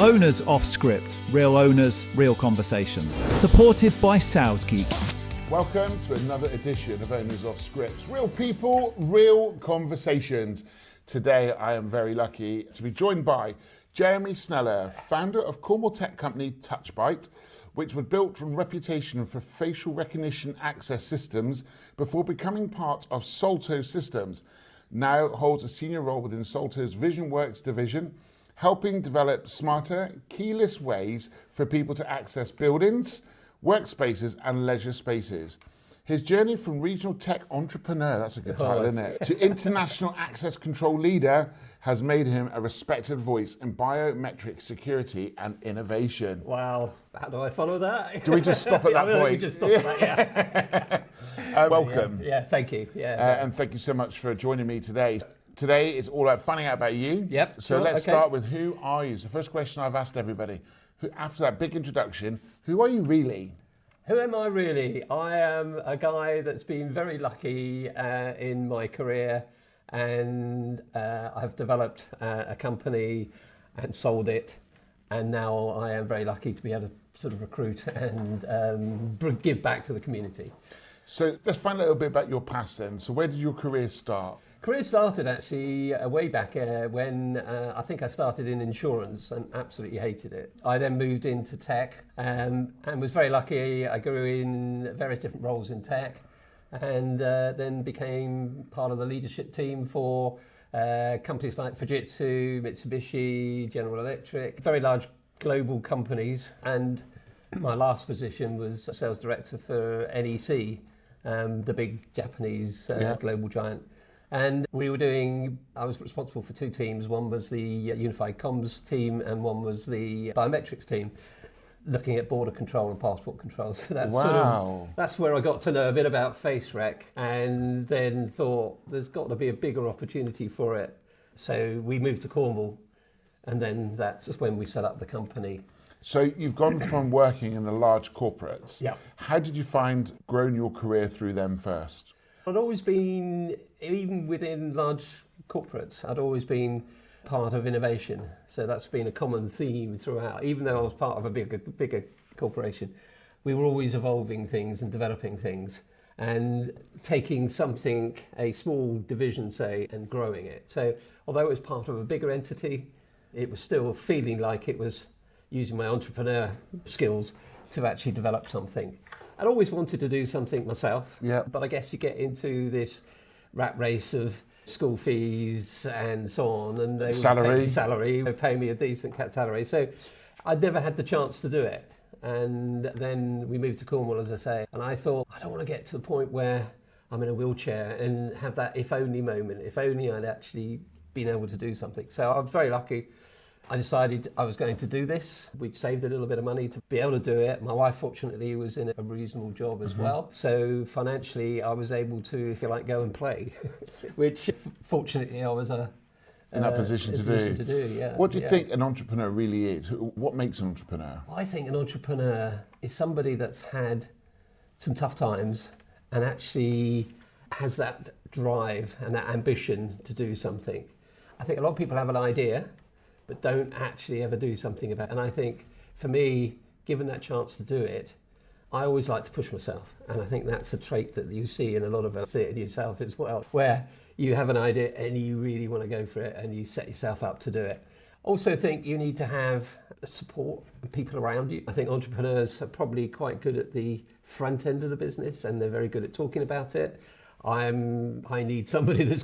Owners Off Script. Real owners, real conversations. Supported by SalesGeek. Welcome to another edition of Owners Off Scripts. Real people, real conversations. Today I am very lucky to be joined by Jeremy Sneller, founder of Cornwall tech company TouchBite, which was built from reputation for facial recognition access systems before becoming part of Solto Systems. Now holds a senior role within Solto's VisionWorks division, helping develop smarter, keyless ways for people to access buildings, workspaces and leisure spaces. His journey from regional tech entrepreneur, that's a good title, isn't it, to international access control leader has made him a respected voice in biometric security and innovation. Wow, how do I follow that? Do we just stop at that point? We just stop at that, yeah. Welcome. Yeah, thank you. Yeah. And thank you so much for joining me today. Today is all about finding out about you. Yep. So sure, let's okay. start with who are you? It's the first question I've asked everybody. After that big introduction, who are you really? Who am I really? I am a guy that's been very lucky in my career, and I've developed a company and sold it, and now I am very lucky to be able to sort of recruit and give back to the community. So let's find a little bit about your past then. So where did your career start? Career started actually way back when I think I started in insurance and absolutely hated it. I then moved into tech and was very lucky. I grew in various different roles in tech and then became part of the leadership team for companies like Fujitsu, Mitsubishi, General Electric, very large global companies. And my last position was sales director for NEC, the big Japanese global giant. And I was responsible for two teams. One was the Unified Comms team and one was the biometrics team, looking at border control and passport control. So that's where I got to know a bit about face rec and then thought there's got to be a bigger opportunity for it. So we moved to Cornwall and then that's when we set up the company. So you've gone from working in the large corporates. Yeah. How did you find growing your career through them first? I'd always been, even within large corporates, I'd always been part of innovation. So that's been a common theme throughout. Even though I was part of a bigger corporation, we were always evolving things and developing things and taking something, a small division, say, and growing it. So although it was part of a bigger entity, it was still feeling like it was using my entrepreneur skills to actually develop something. I'd always wanted to do something myself, but I guess you get into this rat race of school fees and so on, and they would pay me a decent salary. So I'd never had the chance to do it. And then we moved to Cornwall, as I say, and I thought, I don't want to get to the point where I'm in a wheelchair and have that if only moment, if only I'd actually been able to do something. So I was very lucky. I decided I was going to do this. We'd saved a little bit of money to be able to do it. My wife, fortunately, was in a reasonable job as well. So financially, I was able to, if you like, go and play, which fortunately I was in that position to do. Yeah. What do you think an entrepreneur really is? What makes an entrepreneur? I think an entrepreneur is somebody that's had some tough times and actually has that drive and that ambition to do something. I think a lot of people have an idea, but don't actually ever do something about it. And I think, for me, given that chance to do it, I always like to push myself. And I think that's a trait that you see in a lot of us, see it in yourself as well, where you have an idea and you really want to go for it and you set yourself up to do it. Also think you need to have support and people around you. I think entrepreneurs are probably quite good at the front end of the business and they're very good at talking about it. I need somebody that's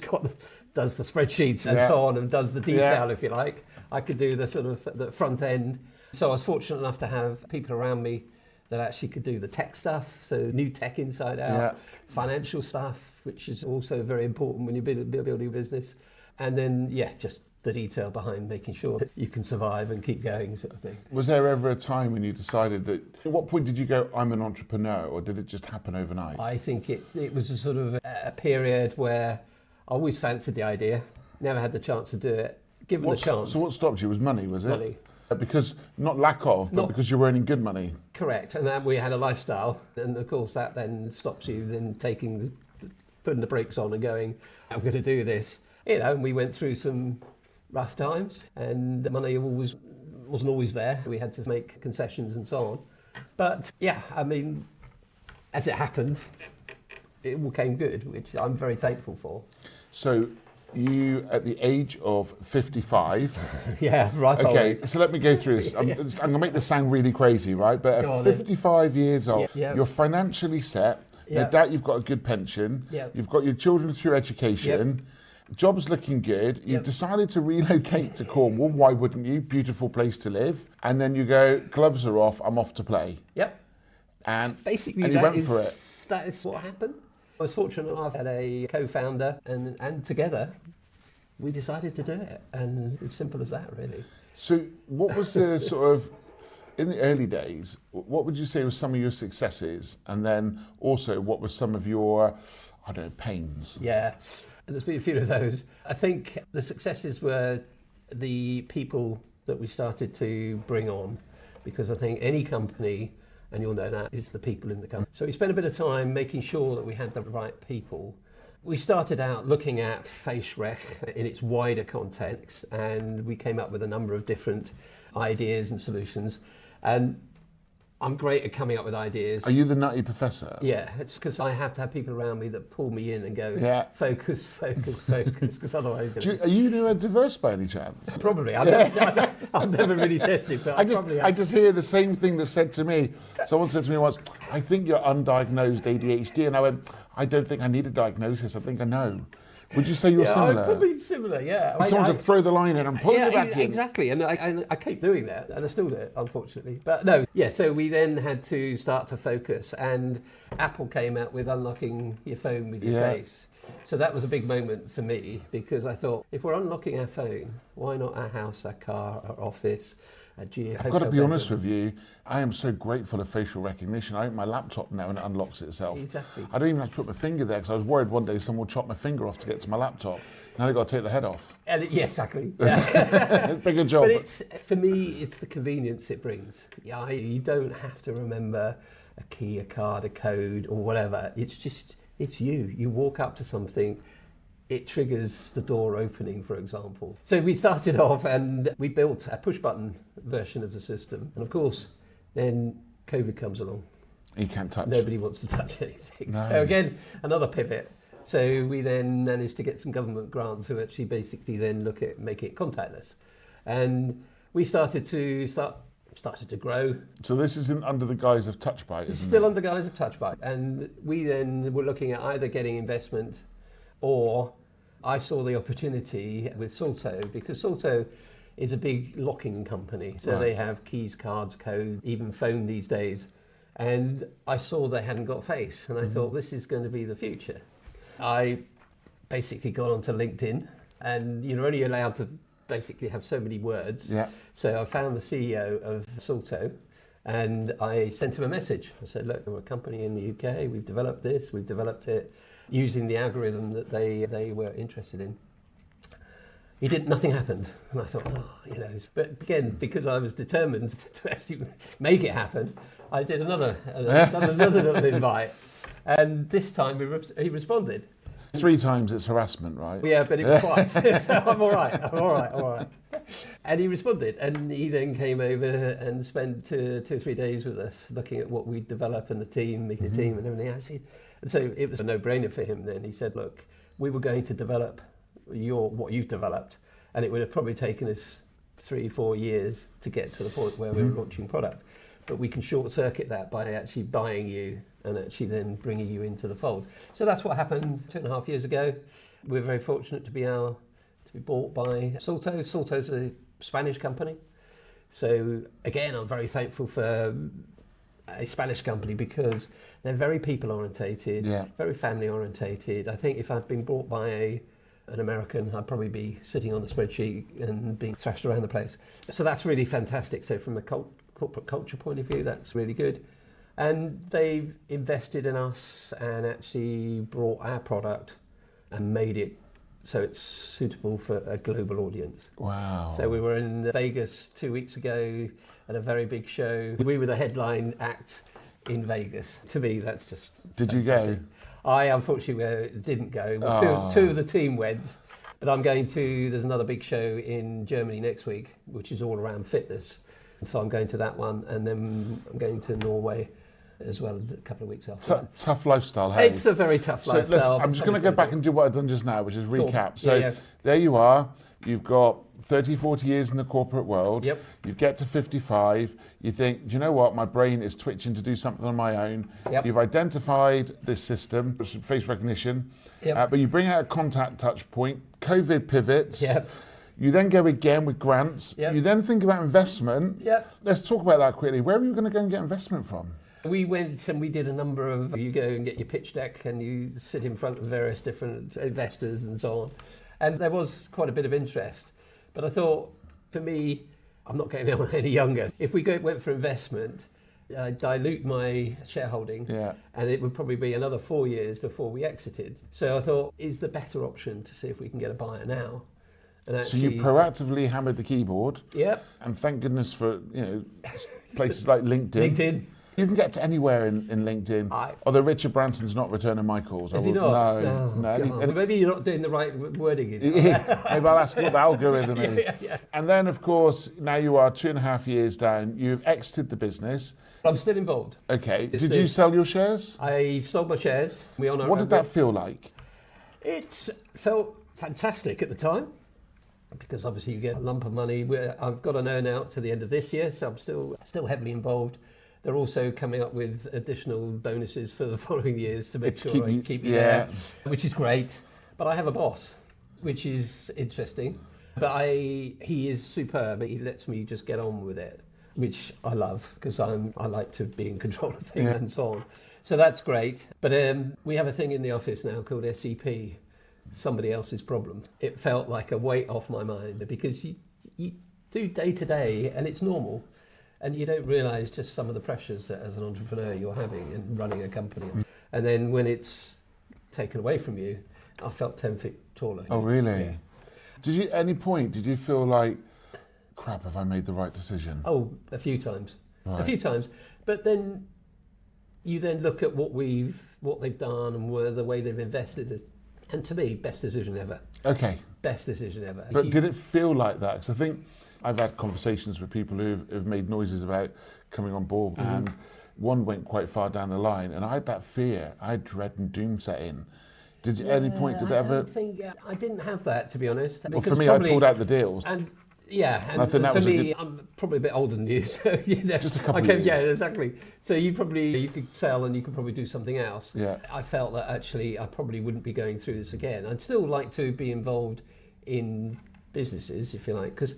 does the spreadsheets and so on and does the detail, if you like. I could do the sort of the front end. So I was fortunate enough to have people around me that actually could do the tech stuff, so new tech inside out, financial stuff, which is also very important when you're building a business. And then, just the detail behind making sure that you can survive and keep going, sort of thing. Was there ever a time when you decided that, at what point did you go, I'm an entrepreneur, or did it just happen overnight? I think it was a sort of a period where I always fancied the idea, never had the chance to do it, given the chance. So what stopped you? Was money, was it? Money. Because, not lack of, but because you were earning good money. Correct, and then we had a lifestyle, and of course that then stops you then putting the brakes on and going, I'm going to do this. And we went through some rough times, and money always wasn't always there. We had to make concessions and so on. But yeah, I mean, as it happened, it all came good, which I'm very thankful for. So you, at the age of 55... Yeah, right. Okay, so let me go through this. I'm going to make this sound really crazy, right? But at 55 years old, you're financially set. No doubt you've got a good pension. You've got your children through education. Job's looking good. You've decided to relocate to Cornwall. Why wouldn't you? Beautiful place to live. And then you go, gloves are off, I'm off to play. Yep. And basically, and you went for it. That is what happened. I was fortunate enough, I had a co-founder, and together we decided to do it. And it's simple as that, really. So what was the sort of, in the early days, what would you say were some of your successes? And then also, what were some of your, I don't know, pains? Yeah, and there's been a few of those. I think the successes were the people that we started to bring on, because I think any company, and you'll know that, is the people in the company. So we spent a bit of time making sure that we had the right people. We started out looking at face rec in its wider context, and we came up with a number of different ideas and solutions. And I'm great at coming up with ideas. Are you the nutty professor? Yeah, it's because I have to have people around me that pull me in and go, focus, because otherwise... Are you neurodiverse by any chance? Probably. I've never really tested, but I just hear the same thing that's said to me. Someone said to me once, I think you're undiagnosed ADHD, and I went, I don't think I need a diagnosis, I think I know. Would you say you're similar? Probably similar, yeah. Someone to throw the line in and pull it back in. Exactly, and I keep doing that, and I still do it, unfortunately. But no, so we then had to start to focus, and Apple came out with unlocking your phone with your face. So that was a big moment for me, because I thought, if we're unlocking our phone, why not our house, our car, our office, I've got to be honest with you, I am so grateful of facial recognition. I open my laptop now and it unlocks itself. Exactly. I don't even have to put my finger there, because I was worried one day someone will chop my finger off to get to my laptop. Now I've got to take the head off. Exactly. Bigger job. But for me, it's the convenience it brings. You don't have to remember a key, a card, a code, or whatever. It's you. You walk up to something, it triggers the door opening, for example. So we started off and we built a push-button version of the system. And of course, then COVID comes along. You can't touch. Nobody wants to touch anything. No. So again, another pivot. So we then managed to get some government grants who actually basically then look at making it contactless. And we started to grow. So this isn't under the guise of TouchBite, It's still under the guise of TouchBite. And we then were looking at either getting investment, or I saw the opportunity with Salto, because Salto is a big locking company. So they have keys, cards, code, even phone these days. And I saw they hadn't got face, and I thought, this is going to be the future. I basically got onto LinkedIn, and you're only allowed to basically have so many words. So I found the CEO of Salto, and I sent him a message. I said, look, we're a company in the UK, we've developed this, we've developed it using the algorithm that they were interested in. Nothing happened, and I thought, but again, because I was determined to actually make it happen, I did another little invite, and this time he responded. 3 times it's harassment, right? Yeah, but it was twice, so I'm all right. And he responded, and he then came over and spent 2 or 3 days with us, looking at what we'd developed and the team, meeting the team and everything else. And so it was a no-brainer for him then. He said, look, we were going to develop what you've developed, and it would have probably taken us 3-4 years to get to the point where we were launching product. But we can short-circuit that by actually buying you and actually then bringing you into the fold. So that's what happened 2.5 years ago. We're very fortunate to be bought by Salto. Salto's a Spanish company. So again, I'm very thankful for a Spanish company, because they're very people orientated, very family orientated. I think if I'd been bought by an American, I'd probably be sitting on the spreadsheet and being thrashed around the place. So that's really fantastic. So from a corporate culture point of view, that's really good. And they've invested in us and actually brought our product and made it so it's suitable for a global audience. Wow. So we were in Vegas 2 weeks ago at a very big show. We were the headline act in Vegas. To me, that's just Did fantastic. you go? I unfortunately didn't go. Two of the team went, But there's another big show in Germany next week, which is all around fitness. And so I'm going to that one, and then I'm going to Norway as well a couple of weeks after that. Tough lifestyle, hey? It's a very tough So lifestyle. I'm just going to go back and do what I've done just now, which is recap. Cool. So Yeah. there you are. You've got 30, 40 years in the corporate world. Yep. You get to 55. You think, do you know what? My brain is twitching to do something on my own. Yep. You've identified this system, which is face recognition. Yep. But you bring out a contact touch point. COVID pivots. Yep. You then go again with grants. Yep. You then think about investment. Yep. Let's talk about that quickly. Where are you going to go and get investment from? We went and we did a number of, you go and get your pitch deck and you sit in front of various different investors and so on. And there was quite a bit of interest. But I thought, for me, I'm not getting any younger. If we went for investment, dilute my shareholding, Yeah. and it would probably be another 4 years before we exited. So I thought, is the better option to see if we can get a buyer now? And So you proactively hammered the keyboard. Yep. And thank goodness for, places like LinkedIn. LinkedIn. You can get to anywhere in LinkedIn. Although Richard Branson's not returning my calls. Is he not? No. God. Maybe you're not doing the right wording. Maybe I'll ask what the algorithm is. Yeah. And then, of course, now you are 2.5 years down. You've exited the business. I'm still involved. Okay. Did you sell your shares? I sold my shares. What did that feel like? It felt fantastic at the time, because obviously you get a lump of money. I've got an earn out to the end of this year, so I'm still heavily involved. They're also coming up with additional bonuses for the following years to make sure I keep you there, which is great. But I have a boss, which is interesting. But he is superb. He lets me just get on with it, which I love, because I like to be in control of things and so on. So that's great. But we have a thing in the office now called SEP, somebody else's problem. It felt like a weight off my mind, because you do day to day and it's normal. And you don't realise just some of the pressures that as an entrepreneur you're having in running a company. And then when it's taken away from you, I felt 10 feet taller. Oh, really? Yeah. At any point, did you feel like, crap, have I made the right decision? Oh, a few times. Right. A few times. But then you then look at what they've done and the way they've invested. And to me, best decision ever. Okay. Best decision ever. But did it feel like that? Because I think I've had conversations with people who've made noises about coming on board, and one went quite far down the line, and I had that fear. I had dread and doom set in. Did you, at any point did that ever? I didn't have that, to be honest. Well, for me, I pulled out the deals. And I think that for was me, I'm probably a bit older than you, so just a couple of years. Yeah, exactly. So you could sell and you could probably do something else. Yeah. I felt that actually I probably wouldn't be going through this again. I'd still like to be involved in businesses, if you like, because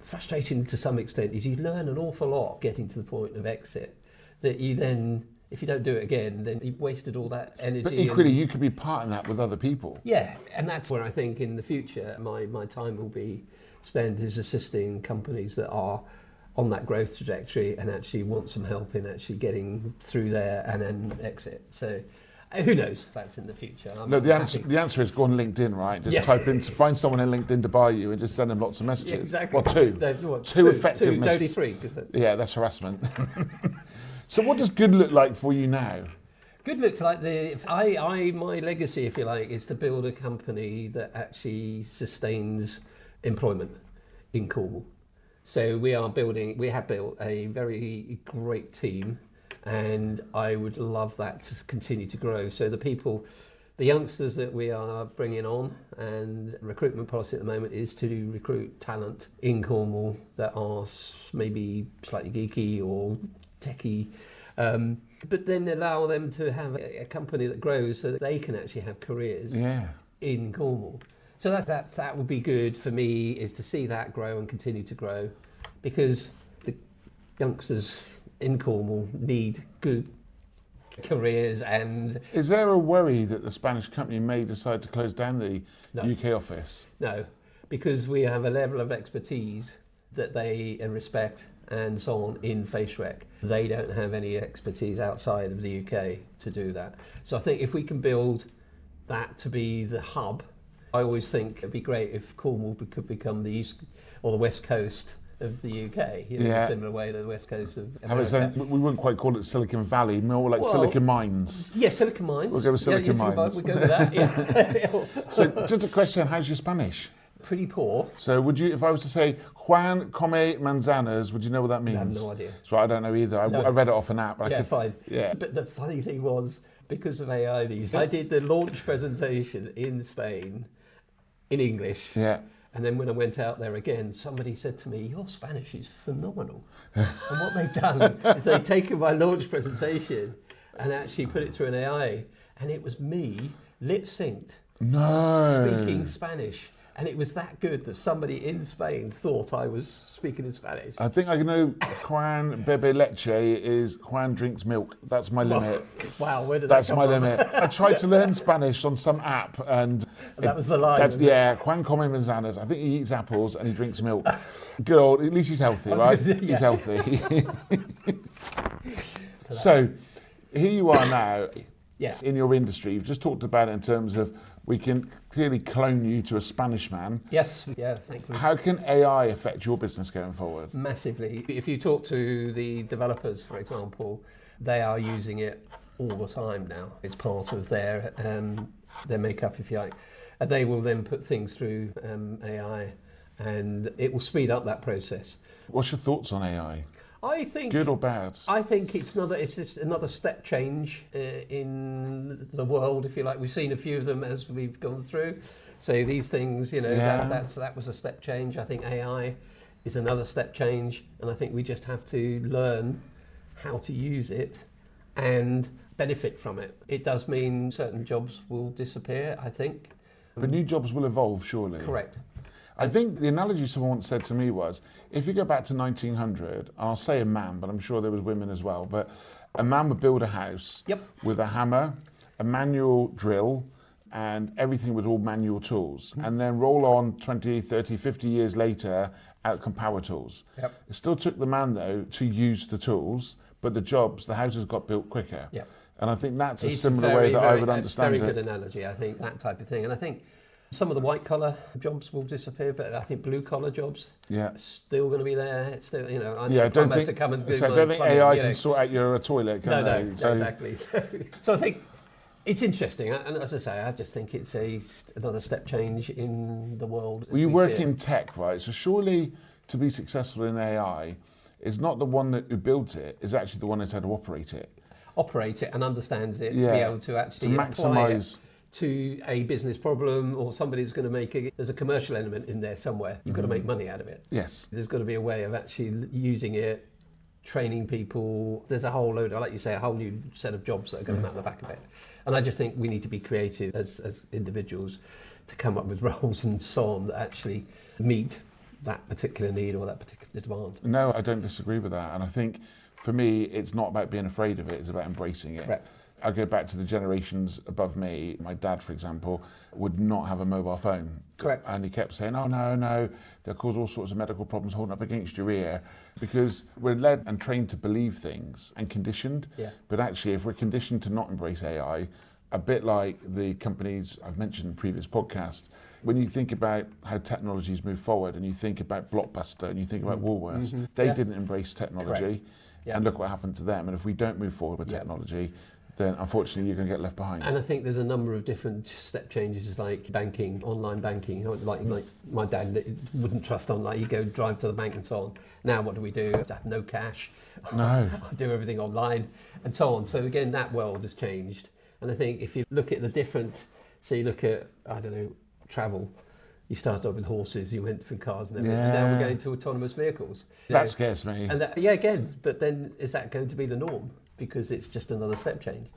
frustrating to some extent is you learn an awful lot getting to the point of exit that you then, if you don't do it again, then you've wasted all that energy. But equally, you could be part in that with other people. Yeah, and that's where I think in the future my time will be spent is assisting companies that are on that growth trajectory and actually want some help in actually getting through there and then exit. So who knows if that's in the future. The answer is go on LinkedIn, right? Just type in to find someone in LinkedIn to buy you and just send them lots of messages. Yeah, exactly. Well, two effective messages. Only 3. Yeah, that's harassment. So what does good look like for you now? Good looks like my legacy, if you like, is to build a company that actually sustains employment in Cornwall. So we have built a very great team, and I would love that to continue to grow. So the youngsters that we are bringing on, and recruitment policy at the moment is to recruit talent in Cornwall that are maybe slightly geeky or techie, but then allow them to have a company that grows so that they can actually have careers in Cornwall. So that would be good for me, is to see that grow and continue to grow, because the youngsters in Cornwall need good careers. And is there a worry that the Spanish company may decide to close down the UK office? No, because we have a level of expertise that they respect and so on in face rec. They don't have any expertise outside of the UK to do that. So I think if we can build that to be the hub, I always think it'd be great if Cornwall could become the east or the west coast of the UK, in a similar way to the west coast of America. We wouldn't quite call it Silicon Valley, more like Silicon Mines. Yeah, Silicon Mines. We'll go with Silicon Mines. We'll go with that, yeah. So just a question, how's your Spanish? Pretty poor. So would you, if I was to say, Juan come manzanas, would you know what that means? I have no idea. So I don't know either. I read it off an app. Fine. Yeah. But the funny thing was, because of AI I did the launch presentation in Spain in English. Yeah. And then when I went out there again, somebody said to me, your Spanish is phenomenal. And what they've done is they've taken my launch presentation and actually put it through an AI. And it was me, lip synced, speaking Spanish. And it was that good that somebody in Spain thought I was speaking in Spanish. I think I know Juan bebe leche is Juan drinks milk. That's my limit. Wow, where did That's that come my from? limit. I tried to learn Spanish on some app and... That was the line. Juan come manzanas. I think he eats apples and he drinks milk. Good old, at least he's healthy, right? He's healthy. So, here you are now in your industry. You've just talked about it in terms of we can clearly clone you to a Spanish man. Yes, thankfully. How can AI affect your business going forward? Massively. If you talk to the developers, for example, they are using it all the time now. It's part of their makeup, if you like. And they will then put things through AI and it will speed up that process. What's your thoughts on AI? I think good or bad? I think it's just another step change in the world, if you like. We've seen a few of them as we've gone through. So these things, that was a step change. I think AI is another step change, and I think we just have to learn how to use it and benefit from it. It does mean certain jobs will disappear, I think. But new jobs will evolve, surely. Correct. I think the analogy someone once said to me was, if you go back to 1900, and I'll say a man, but I'm sure there was women as well, but a man would build a house with a hammer, a manual drill, and everything with all manual tools. And then roll on 20, 30, 50 years later, out come power tools. It still took the man, though, to use the tools, but the houses got built quicker. And I think that's a similar way that I would understand it. Very good analogy, I think, that type of thing. And I think some of the white collar jobs will disappear, but I think blue collar jobs are still going to be there. It's still, I don't think AI can sort out your toilet. Can they? Exactly. So I think it's interesting, and as I say, I just think it's another step change in the world. Well, you work in tech, right? So surely to be successful in AI, is not the one who builds it, is actually the one that's how to operate it. Operate it and understands it to be able to actually apply it to a business problem, or somebody's going to make there's a commercial element in there somewhere. You've got to make money out of it. Yes. There's got to be a way of actually using it, training people. There's a whole load, like you say, a whole new set of jobs that are going to come out the back of it. And I just think we need to be creative as individuals to come up with roles and so on that actually meet that particular need or that particular demand. No, I don't disagree with that. And I think for me, it's not about being afraid of it, it's about embracing it. Correct. I go back to the generations above me. My dad, for example, would not have a mobile phone. Correct. And he kept saying, oh, no, they'll cause all sorts of medical problems holding up against your ear. Because we're led and trained to believe things and conditioned. But actually, if we're conditioned to not embrace AI, a bit like the companies I've mentioned in previous podcasts, when you think about how technologies move forward and you think about Blockbuster and you think about Woolworths, they didn't embrace technology. And look what happened to them. And if we don't move forward with technology, then unfortunately you're going to get left behind. And I think there's a number of different step changes, like banking, online banking. Like my dad wouldn't trust online. You go drive to the bank and so on. Now what do we do? I have no cash. No. I do everything online and so on. So again, that world has changed. And I think if you look at the different, so you look at, travel. You started off with horses, you went through cars and everything. And now we're going to autonomous vehicles. That scares me. And again, but then is that going to be the norm? Because it's just another step change.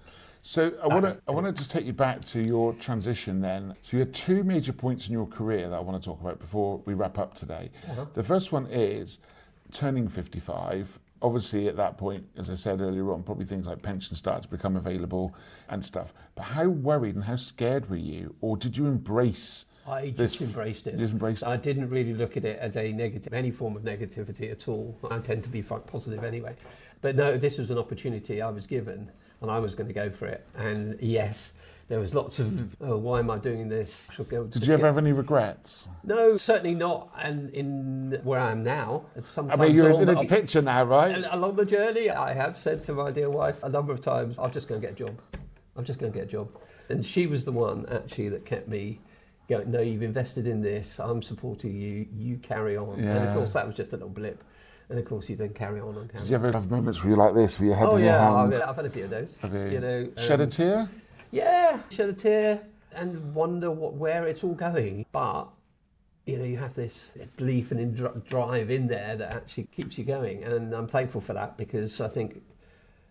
So I want to just take you back to your transition then. So you had two major points in your career that I want to talk about before we wrap up today. The first one is turning 55. Obviously at that point, as I said earlier on, probably things like pension started to become available and stuff. But how worried and how scared were you? Or did you embrace I just embraced it. You just embraced it? I didn't really look at it as a negative, any form of negativity at all. I tend to be positive anyway. But no, this was an opportunity I was given and I was going to go for it. And yes, there was lots of, oh, why am I doing this? Did you ever have any regrets? No, certainly not. And in where I am now, sometimes I mean, you're in a picture now, right? along the journey, I have said to my dear wife a number of times, I'm just going to get a job. I'm just going to get a job. And she was the one actually that kept me going, no, you've invested in this, I'm supporting you, you carry on. Yeah. And of course that was just a little blip. And of course you then carry on and carry on. Did you ever have moments where you're like this, with your head Oh in your yeah, hand? I've had a few of those. Have you? You know, Shed a tear? Yeah, shed a tear and wonder where it's all going. But, you know, you have this belief and drive in there that actually keeps you going. And I'm thankful for that, because I think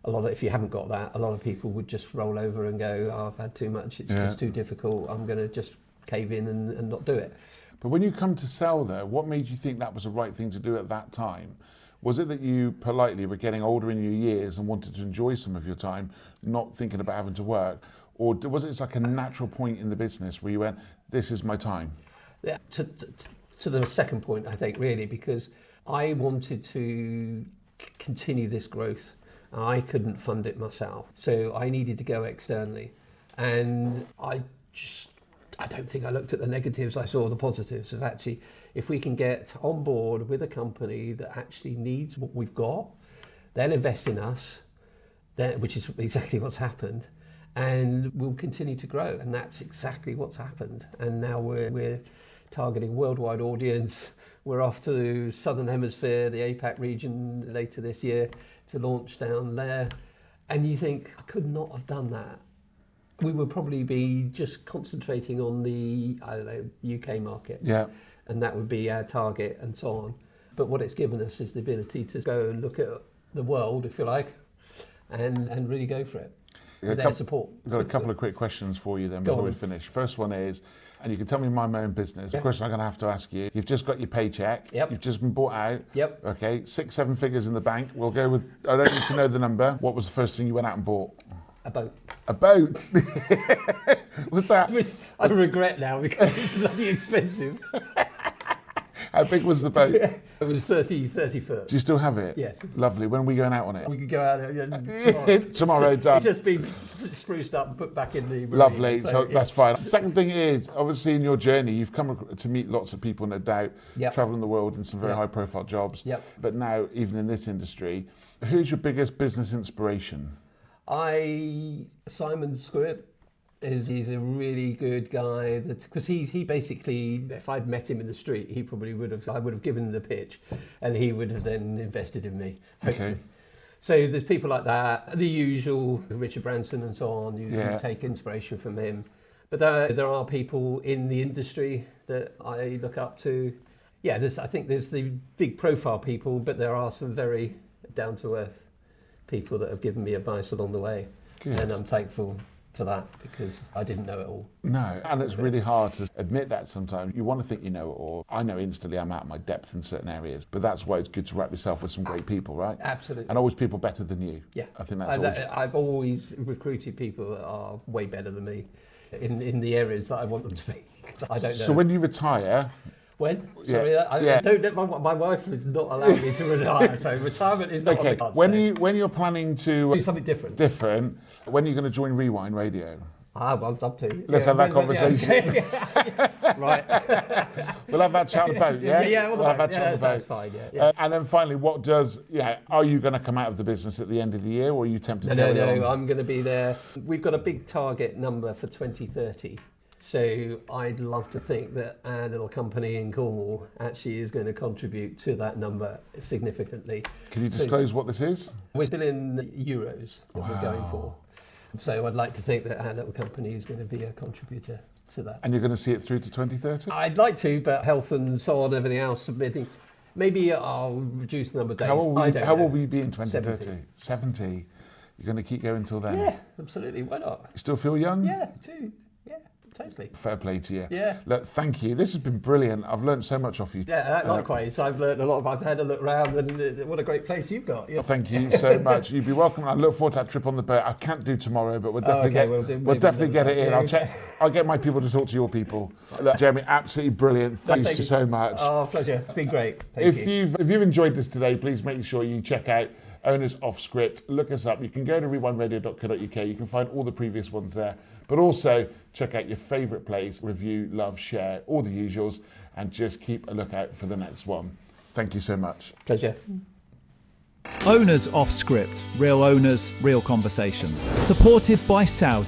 if you haven't got that, a lot of people would just roll over and go, oh, I've had too much, it's just too difficult, I'm going to just cave in and not do it. But when you come to sell though, what made you think that was the right thing to do at that time? Was it that you politely were getting older in your years and wanted to enjoy some of your time, not thinking about having to work? Or was it like a natural point in the business where you went, this is my time? Yeah, to the second point, I think, really, because I wanted to continue this growth. I couldn't fund it myself, so I needed to go externally. And I don't think I looked at the negatives, I saw the positives of actually, if we can get on board with a company that actually needs what we've got, they'll invest in us, which is exactly what's happened, and we'll continue to grow. And that's exactly what's happened. And now we're targeting worldwide audience. We're off to Southern Hemisphere, the APAC region later this year to launch down there. And you think, I could not have done that. We would probably be just concentrating on the, UK market. Yeah. And that would be our target and so on. But what it's given us is the ability to go and look at the world, if you like, and really go for it. With their support. I've got a couple of quick questions for you then before we finish. First one is, and you can tell me mind my own business, the question I'm going to have to ask you, you've just got your paycheck, you've just been bought out, okay, 6-7 figures in the bank, we'll go with, I don't need to know the number, what was the first thing you went out and bought? A boat. A boat? What's that? I regret now because it's bloody expensive. How big was the boat? It was 30 foot. Do you still have it? Yes. Lovely. When are we going out on it? We could go out tomorrow. Tomorrow, done. It's just been spruced up and put back in the marine. Lovely, so that's fine. Second thing is, obviously in your journey, you've come to meet lots of people, no doubt, traveling the world in some very high profile jobs. But now, even in this industry, who's your biggest business inspiration? Simon Squibb. He's a really good guy, because he basically, if I'd met him in the street, he probably I would have given him the pitch, and he would have then invested in me, hopefully. Okay. So there's people like that, the usual, Richard Branson and so on, you take inspiration from him. But there are people in the industry that I look up to. Yeah, I think there's the big profile people, but there are some very down-to-earth people that have given me advice along the way. Good. And I'm thankful for that, because I didn't know it all. No, and it's really hard to admit that sometimes. You want to think you know it all. I know instantly I'm out of my depth in certain areas, but that's why it's good to wrap yourself with some great people, right? Absolutely. And always people better than you. Yeah. I think that's I've always recruited people that are way better than me in the areas that I want them to be. I don't know. So when you retire... When? Sorry, I don't let my wife is not allowed me to retire, so retirement is not on the cards. When you're planning to do something different, when are you going to join Rewind Radio? I'd love to. Let's have that conversation. Right. We'll have that chat on the boat, yeah? Yeah, we'll have that chat on the boat. That's fine, yeah. And then finally, are you going to come out of the business at the end of the year, or are you tempted to carry on? No, I'm going to be there. We've got a big target number for 2030. So I'd love to think that our little company in Cornwall actually is going to contribute to that number significantly. Can you disclose what this is? We're still in euros that we're going for. So I'd like to think that our little company is going to be a contributor to that. And you're going to see it through to 2030? I'd like to, but health and so on, everything else, submitting. Maybe I'll reduce the number of days. How will we be in 2030? 70. You're going to keep going till then? Yeah, absolutely. Why not? You still feel young? Yeah, too. Totally. Fair play to you. Yeah. Look, thank you. This has been brilliant. I've learned so much off you. Yeah, likewise. I've learned a lot. I've had a look around, and what a great place you've got. Yeah. Thank you so much. You'd be welcome. I look forward to that trip on the boat. I can't do tomorrow, but we'll definitely get it in. I'll get my people to talk to your people. Look, Jeremy, absolutely brilliant. Thank you so much. Oh, pleasure. It's been great. Thank you. If you've enjoyed this today, please make sure you check out Owners Off Script. Look us up. You can go to rewindradio.co.uk. You can find all the previous ones there. But also check out your favourite place, review, love, share, all the usuals, and just keep a lookout for the next one. Thank you so much. Pleasure. Owners Off Script. Real owners, real conversations. Supported by Sound.